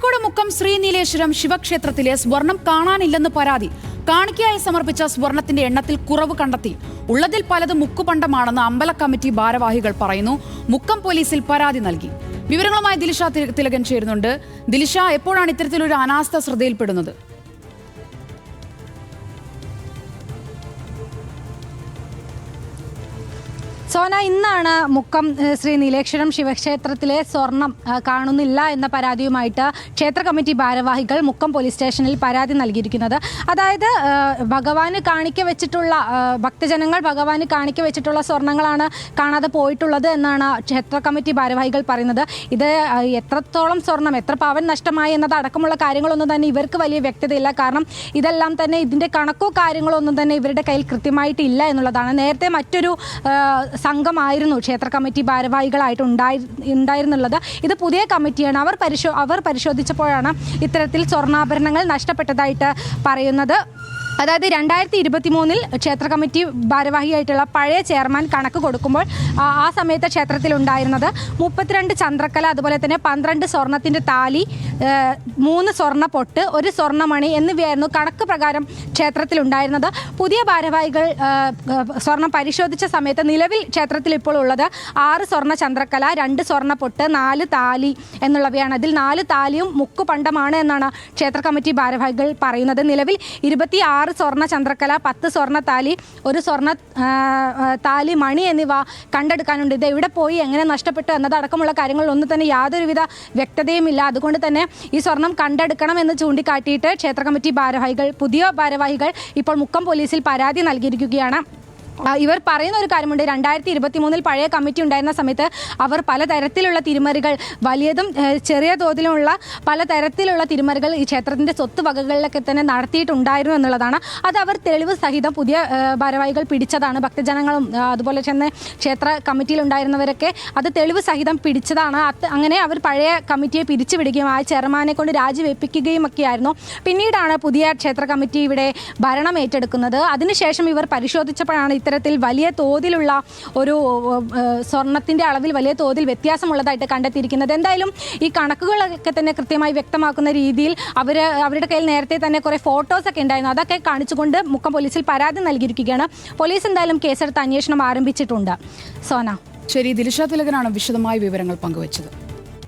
കോഴിക്കോട് മുക്കം ശ്രീനീലേശ്വരം ശിവക്ഷേത്രത്തിലെ സ്വർണം കാണാനില്ലെന്ന് പരാതി. കാണിക്കയായി സമർപ്പിച്ച സ്വർണത്തിന്റെ എണ്ണത്തിൽ കുറവ് കണ്ടെത്തി. ഉള്ളതിൽ പലത് മുക്കുപണ്ടമാണെന്ന് അമ്പല കമ്മിറ്റി ഭാരവാഹികൾ പറയുന്നു. മുക്കം പോലീസിൽ പരാതി നൽകി. വിവരങ്ങളുമായി ദിലിഷ തിലകൻ ചേരുന്നുണ്ട്. ദിലിഷ, എപ്പോഴാണ് ഇത്തരത്തിലൊരു അനാസ്ഥ ശ്രദ്ധയിൽപ്പെടുന്നത്? സോന, ഇന്നാണ് മുക്കം ശ്രീ നീലേശ്വരം ശിവക്ഷേത്രത്തിലെ സ്വർണം കാണുന്നില്ല എന്ന പരാതിയുമായിട്ട് ക്ഷേത്ര കമ്മിറ്റി ഭാരവാഹികൾ മുക്കം പോലീസ് സ്റ്റേഷനിൽ പരാതി നൽകിയിരിക്കുന്നത്. അതായത് ഭഗവാന് കാണിക്ക വെച്ചിട്ടുള്ള ഭക്തജനങ്ങൾ ഭഗവാന് കാണിക്ക വെച്ചിട്ടുള്ള സ്വർണ്ണങ്ങളാണ് കാണാതെ പോയിട്ടുള്ളത് എന്നാണ് ക്ഷേത്ര കമ്മിറ്റി ഭാരവാഹികൾ പറയുന്നത്. ഇത് എത്രത്തോളം സ്വർണം, എത്ര പവൻ നഷ്ടമായി എന്നത് അടക്കമുള്ള കാര്യങ്ങളൊന്നും തന്നെ ഇവർക്ക് വലിയ വ്യക്തതയില്ല. കാരണം ഇതെല്ലാം തന്നെ ഇതിൻ്റെ കണക്കോ കാര്യങ്ങളോ ഒന്നും തന്നെ ഇവരുടെ കയ്യിൽ കൃത്യമായിട്ടില്ല എന്നുള്ളതാണ്. നേരത്തെ മറ്റൊരു സംഘമായിരുന്നു ക്ഷേത്ര കമ്മിറ്റി ഭാരവാഹികളായിട്ട് ഉണ്ടായിരുന്നുള്ളത്. ഇത് പുതിയ കമ്മിറ്റിയാണ്. അവർ പരിശോധിച്ചപ്പോഴാണ് ഇത്തരത്തിൽ സ്വർണ്ണാഭരണങ്ങൾ നഷ്ടപ്പെട്ടതായിട്ട് പറയുന്നത്. അതായത് 2023 ക്ഷേത്ര കമ്മിറ്റി ഭാരവാഹിയായിട്ടുള്ള പഴയ ചെയർമാൻ കണക്ക് കൊടുക്കുമ്പോൾ ആ സമയത്ത് ക്ഷേത്രത്തിലുണ്ടായിരുന്നത് 32 ചന്ദ്രക്കല, അതുപോലെ തന്നെ 12 സ്വർണത്തിൻ്റെ താലി, 3 സ്വർണ്ണ പൊട്ട്, 1 സ്വർണ്ണമണി എന്നിവയായിരുന്നു കണക്ക് പ്രകാരം ക്ഷേത്രത്തിലുണ്ടായിരുന്നത്. പുതിയ ഭാരവാഹികൾ സ്വർണം പരിശോധിച്ച സമയത്ത് നിലവിൽ ക്ഷേത്രത്തിൽ ഇപ്പോൾ ഉള്ളത് 6 സ്വർണ്ണ ചന്ദ്രക്കല, 2 സ്വർണ്ണ പൊട്ട്, 4 താലി എന്നുള്ളവയാണ്. അതിൽ 4 താലിയും മുക്കുപണ്ടമാണ് എന്നാണ് ക്ഷേത്ര കമ്മിറ്റി ഭാരവാഹികൾ പറയുന്നത്. നിലവിൽ 26 സ്വർണ്ണ ചന്ദ്രക്കല, 10 സ്വർണ്ണ താലി, 1 സ്വർണ്ണ താലി മണി എന്നിവ കണ്ടെടുക്കാനുണ്ട്. ഇത് എവിടെ പോയി, എങ്ങനെ നഷ്ടപ്പെട്ടു എന്നതടക്കമുള്ള കാര്യങ്ങളിലൊന്നും തന്നെ യാതൊരുവിധ വ്യക്തതയുമില്ല. അതുകൊണ്ട് തന്നെ ഈ സ്വർണം കണ്ടെടുക്കണം എന്ന് ചൂണ്ടിക്കാട്ടിയിട്ട് ക്ഷേത്ര കമ്മിറ്റി ഭാരവാഹികൾ, പുതിയ ഭാരവാഹികൾ ഇപ്പോൾ മുക്കം പോലീസിൽ പരാതി നൽകിയിരിക്കുകയാണ്. ഇവർ പറയുന്ന ഒരു കാര്യമുണ്ട്. 2023 പഴയ കമ്മിറ്റി ഉണ്ടായിരുന്ന സമയത്ത് അവർ പലതരത്തിലുള്ള തിരിമറികൾ, വലിയതും ചെറിയ തോതിലുമുള്ള പലതരത്തിലുള്ള തിരിമറികൾ ഈ ക്ഷേത്രത്തിൻ്റെ സ്വത്ത് വകകളിലൊക്കെ തന്നെ നടത്തിയിട്ടുണ്ടായിരുന്നു എന്നുള്ളതാണ്. അത് അവർ തെളിവ് സഹിതം പുതിയ ഭാരവാഹികൾ പിടിച്ചതാണ്. ഭക്തജനങ്ങളും അതുപോലെ തന്നെ ക്ഷേത്ര കമ്മിറ്റിയിലുണ്ടായിരുന്നവരൊക്കെ അത് തെളിവ് സഹിതം പിടിച്ചതാണ്. അങ്ങനെ അവർ പഴയ കമ്മിറ്റിയെ പിരിച്ചുവിടുകയും ആ ചെയർമാനെ കൊണ്ട് രാജിവെപ്പിക്കുകയും ഒക്കെയായിരുന്നു. പിന്നീടാണ് പുതിയ ക്ഷേത്ര കമ്മിറ്റി ഇവിടെ ഭരണം ഏറ്റെടുക്കുന്നത്. അതിനുശേഷം ഇവർ പരിശോധിച്ചപ്പോഴാണ് ഇത്തരത്തിൽ വലിയ തോതിലുള്ള ഒരു സ്വർണത്തിൻ്റെ അളവിൽ വലിയ തോതിൽ വ്യത്യാസമുള്ളതായിട്ട് കണ്ടെത്തിയിരിക്കുന്നത്. എന്തായാലും ഈ കണക്കുകളൊക്കെ തന്നെ കൃത്യമായി വ്യക്തമാക്കുന്ന രീതിയിൽ അവരുടെ കയ്യിൽ നേരത്തെ തന്നെ കുറേ ഫോട്ടോസൊക്കെ ഉണ്ടായിരുന്നു. അതൊക്കെ കാണിച്ചുകൊണ്ട് മുക്കം പോലീസിൽ പരാതി നൽകിയിരിക്കുകയാണ്. പോലീസ് എന്തായാലും കേസെടുത്ത് അന്വേഷണം ആരംഭിച്ചിട്ടുണ്ട്. സോന. ശരി, ദിലിഷ തിലകനാണ് വിശദമായ വിവരങ്ങൾ പങ്കുവച്ചത്.